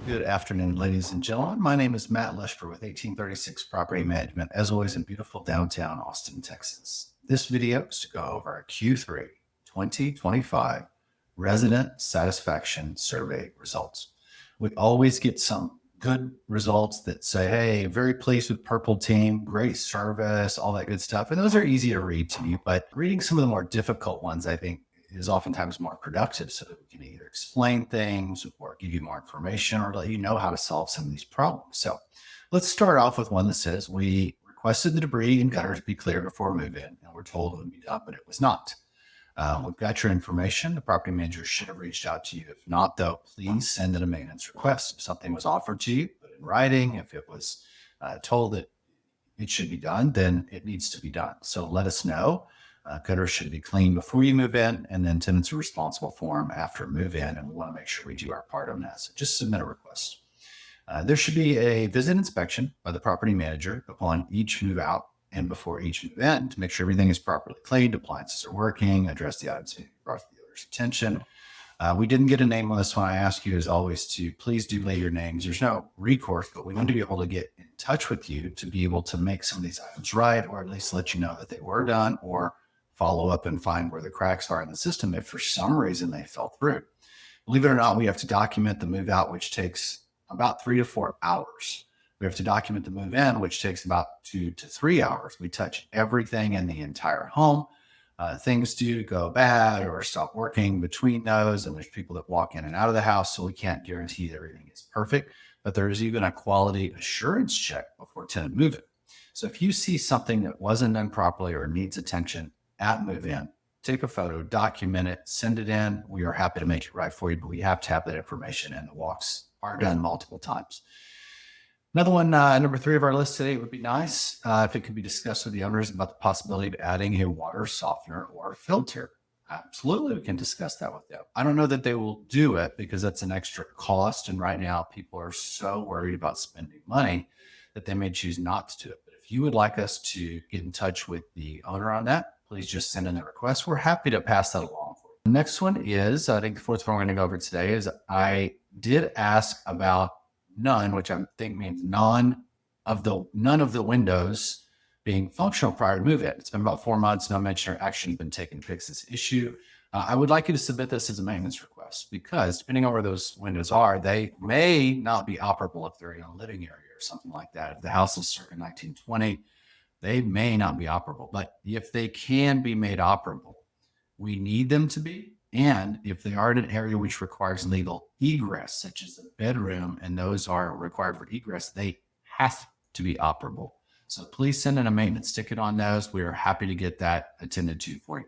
Good afternoon, ladies and gentlemen. My name is Matt Leschber with 1836 Property Management, as always in beautiful downtown Austin, Texas. This video is to go over our Q3 2025 resident satisfaction survey results. We always get some good results that say, hey, very pleased with Purple Team, great service, all that good stuff. And those are easy to read to you, but reading some of the more difficult ones, I think, is oftentimes more productive so that we can either explain things or give you more information or let you know how to solve some of these problems. So let's start off with one that says we requested the debris and gutters be cleared before move-in, and we're told it would be done, but it was not. We've got your information. The property manager should have reached out to you. If not, though, please send in a maintenance request. If something was offered to you, put it in writing. If it was told that it should be done, then it needs to be done. So let us know. Gutters should be cleaned before you move in, and then tenants are responsible for them after move in, and we want to make sure we do our part on that. So just submit a request. There should be a visit inspection by the property manager upon each move out and before each move in to make sure everything is properly cleaned, appliances are working, address the items brought to the owner's attention. We didn't get a name on this one. I ask you, as always, to please do lay your names. There's no recourse, but we want to be able to get in touch with you to be able to make some of these items right, or at least let you know that they were done, or follow up and find where the cracks are in the system if for some reason they fell through. Believe it or not, we have to document the move out, which takes about 3 to 4 hours. We have to document the move in, which takes about 2 to 3 hours. We touch everything in the entire home. Things do go bad or stop working between those, and there's people that walk in and out of the house, so we can't guarantee that everything is perfect. But there's even a quality assurance check before tenant move-in. So if you see something that wasn't done properly or needs attention at move-in, take a photo, document it, send it in. We are happy to make it right for you, but we have to have that information, and the walks are done multiple times. Another one, number 3 of our list today, would be nice if it could be discussed with the owners about the possibility of adding a water softener or filter. Absolutely, we can discuss that with them. I don't know that they will do it because that's an extra cost, and right now people are so worried about spending money that they may choose not to do it. But if you would like us to get in touch with the owner on that, please just send in a request. We're happy to pass that along for you. The next one is, I think the fourth one we're going to go over today is I did ask about none, which I think means none of the windows being functional prior to move-in. It's been about 4 months. No mention or action has been taken to fix this issue. I would like you to submit this as a maintenance request because depending on where those windows are, they may not be operable if they're in a living area or something like that. If the house is circa 1920, they may not be operable, but if they can be made operable, we need them to be. And if they are in an area which requires legal egress, such as the bedroom, and those are required for egress, they have to be operable. So please send in a maintenance ticket on those. We are happy to get that attended to for you.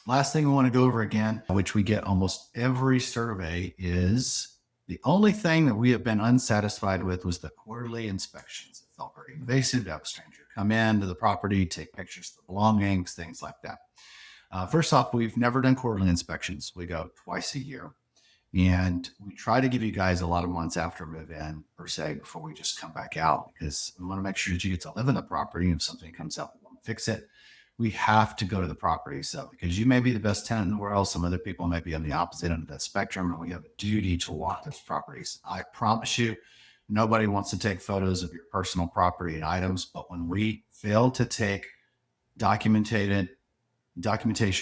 Last thing we want to go over again, which we get almost every survey, is the only thing that we have been unsatisfied with was the quarterly inspections. It felt very invasive to have a stranger come into the property, take pictures of the belongings, things like that. First off, we've never done quarterly inspections. We go twice a year, and we try to give you guys a lot of months after move-in, per se, before we just come back out, because we want to make sure that you get to live in the property. And if something comes up, we want to fix it. We have to go to the property. So because you may be the best tenant in the world, some other people may be on the opposite end of that spectrum, and we have a duty to walk those properties. I promise you, nobody wants to take photos of your personal property and items, but when we fail to take documentation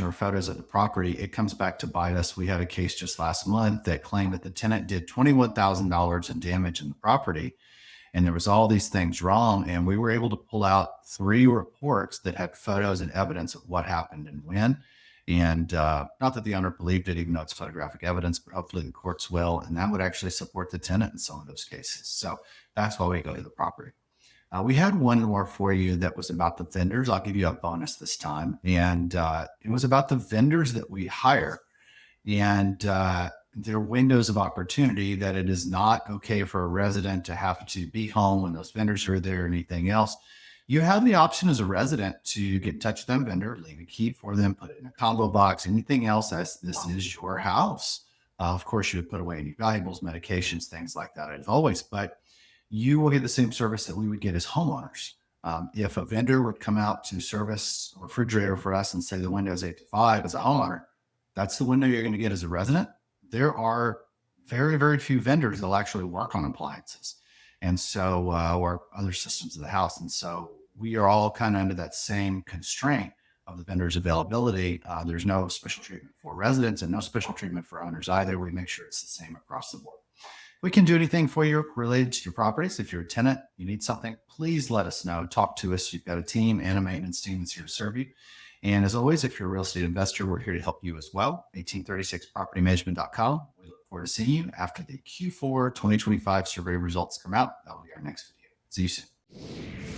or photos of the property, it comes back to bite us. We had a case just last month that claimed that the tenant did $21,000 in damage in the property, and there was all these things wrong. And we were able to pull out 3 reports that had photos and evidence of what happened and when. And not that the owner believed it, even though it's photographic evidence, but hopefully the courts will, and that would actually support the tenant in some of those cases. So that's why we go to the property. We had one more for you that was about the vendors. I'll give you a bonus this time. And it was about the vendors that we hire and their windows of opportunity, that it is not okay for a resident to have to be home when those vendors are there or anything else. You have the option as a resident to get in touch with them vendor, leave a key for them, put it in a combo box, anything else, as this is your house. Of course, you would put away any valuables, medications, things like that as always, but you will get the same service that we would get as homeowners. If a vendor would come out to service a refrigerator for us and say the window is 8 to 5 as a homeowner, that's the window you're going to get as a resident. There are very, very few vendors will actually work on appliances. And so, or other systems of the house. And so we are all kind of under that same constraint of the vendor's availability. There's no special treatment for residents and no special treatment for owners either. We make sure it's the same across the board. We can do anything for you related to your properties. If you're a tenant, you need something, please let us know. Talk to us. You've got a team and a maintenance team that's here to serve you. And as always, if you're a real estate investor, we're here to help you as well. 1836propertymanagement.com. We look forward to seeing you after the Q4 2025 survey results come out. That will be our next video. See you soon.